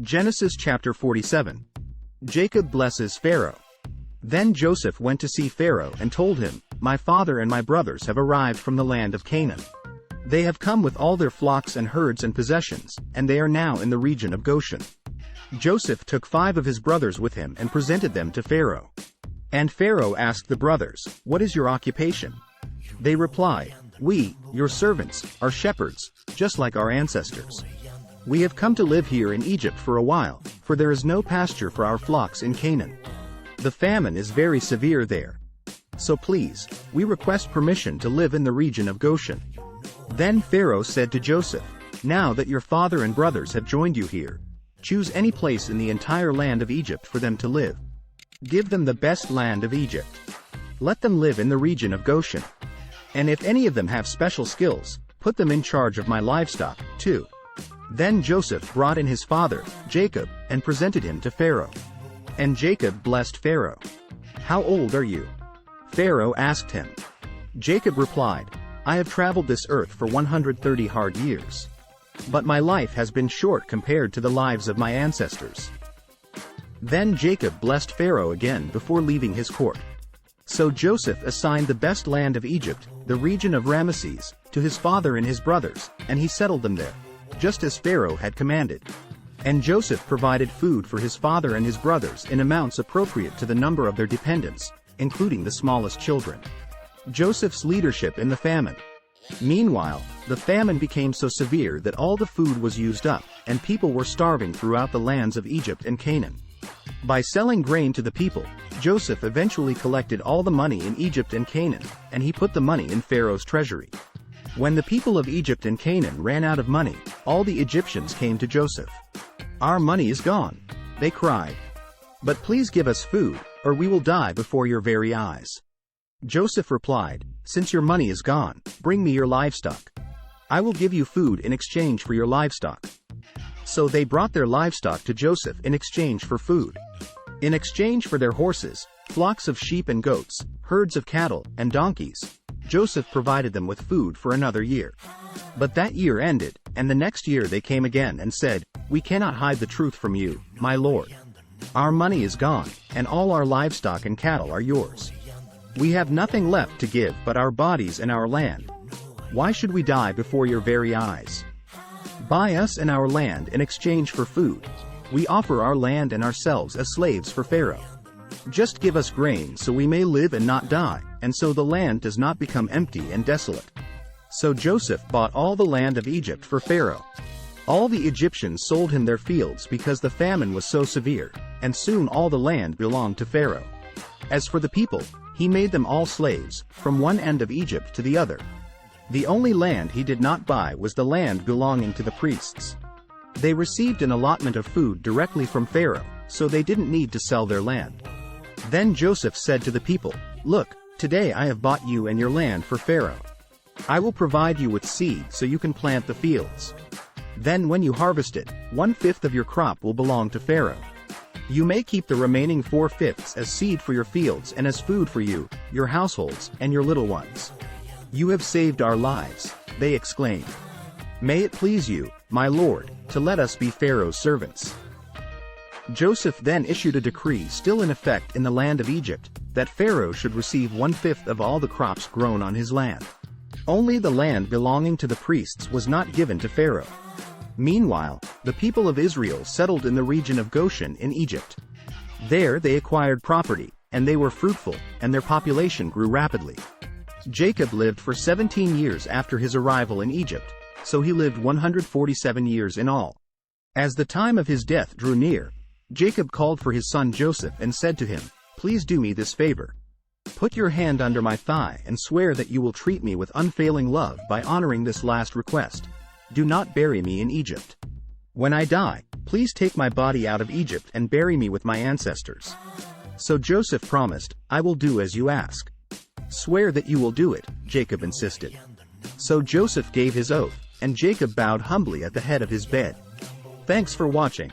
Genesis chapter 47. Jacob blesses Pharaoh. Then Joseph went to see Pharaoh and told him, "My father and my brothers have arrived from the land of Canaan. They have come with all their flocks and herds and possessions, and they are now in the region of Goshen." Joseph took 5 of his brothers with him and presented them to Pharaoh. And Pharaoh asked the brothers, "What is your occupation?" They replied, "We, your servants, are shepherds, just like our ancestors. We have come to live here in Egypt for a while, for there is no pasture for our flocks in Canaan. The famine is very severe there. So please, we request permission to live in the region of Goshen." Then Pharaoh said to Joseph, "Now that your father and brothers have joined you here, choose any place in the entire land of Egypt for them to live. Give them the best land of Egypt. Let them live in the region of Goshen. And if any of them have special skills, put them in charge of my livestock, too." Then Joseph brought in his father, Jacob, and presented him to Pharaoh. And Jacob blessed Pharaoh. "How old are you?" Pharaoh asked him. Jacob replied, "I have traveled this earth for 130 hard years. But my life has been short compared to the lives of my ancestors." Then Jacob blessed Pharaoh again before leaving his court. So Joseph assigned the best land of Egypt, the region of Ramesses, to his father and his brothers, and he settled them there, just as Pharaoh had commanded. And Joseph provided food for his father and his brothers in amounts appropriate to the number of their dependents, including the smallest children. Joseph's leadership in the famine. Meanwhile, the famine became so severe that all the food was used up, and people were starving throughout the lands of Egypt and Canaan. By selling grain to the people, Joseph eventually collected all the money in Egypt and Canaan, and he put the money in Pharaoh's treasury. When the people of Egypt and Canaan ran out of money, all the Egyptians came to Joseph. "Our money is gone," they cried. "But please give us food, or we will die before your very eyes." Joseph replied, "Since your money is gone, bring me your livestock. I will give you food in exchange for your livestock." So they brought their livestock to Joseph in exchange for food. In exchange for their horses, flocks of sheep and goats, herds of cattle, and donkeys, Joseph provided them with food for another year. But that year ended, and the next year they came again and said, "We cannot hide the truth from you, my lord. Our money is gone, and all our livestock and cattle are yours. We have nothing left to give but our bodies and our land. Why should we die before your very eyes? Buy us and our land in exchange for food. We offer our land and ourselves as slaves for Pharaoh. Just give us grain so we may live and not die, and so the land does not become empty and desolate." So Joseph bought all the land of Egypt for Pharaoh. All the Egyptians sold him their fields because the famine was so severe, and soon all the land belonged to Pharaoh. As for the people, he made them all slaves, from one end of Egypt to the other. The only land he did not buy was the land belonging to the priests. They received an allotment of food directly from Pharaoh, so they didn't need to sell their land. Then Joseph said to the people, "Look, today I have bought you and your land for Pharaoh. I will provide you with seed so you can plant the fields. Then when you harvest it, 1/5 of your crop will belong to Pharaoh. You may keep the remaining 4/5 as seed for your fields and as food for you, your households, and your little ones." "You have saved our lives," they exclaimed. "May it please you, my lord, to let us be Pharaoh's servants." Joseph then issued a decree still in effect in the land of Egypt, that Pharaoh should receive 1/5 of all the crops grown on his land. Only the land belonging to the priests was not given to Pharaoh. Meanwhile, the people of Israel settled in the region of Goshen in Egypt. There they acquired property, and they were fruitful, and their population grew rapidly. Jacob lived for 17 years after his arrival in Egypt, so he lived 147 years in all. As the time of his death drew near, Jacob called for his son Joseph and said to him, "Please do me this favor. Put your hand under my thigh and swear that you will treat me with unfailing love by honoring this last request. Do not bury me in Egypt. When I die, please take my body out of Egypt and bury me with my ancestors." So Joseph promised, "I will do as you ask." "Swear that you will do it," Jacob insisted. So Joseph gave his oath, and Jacob bowed humbly at the head of his bed. Thanks for watching.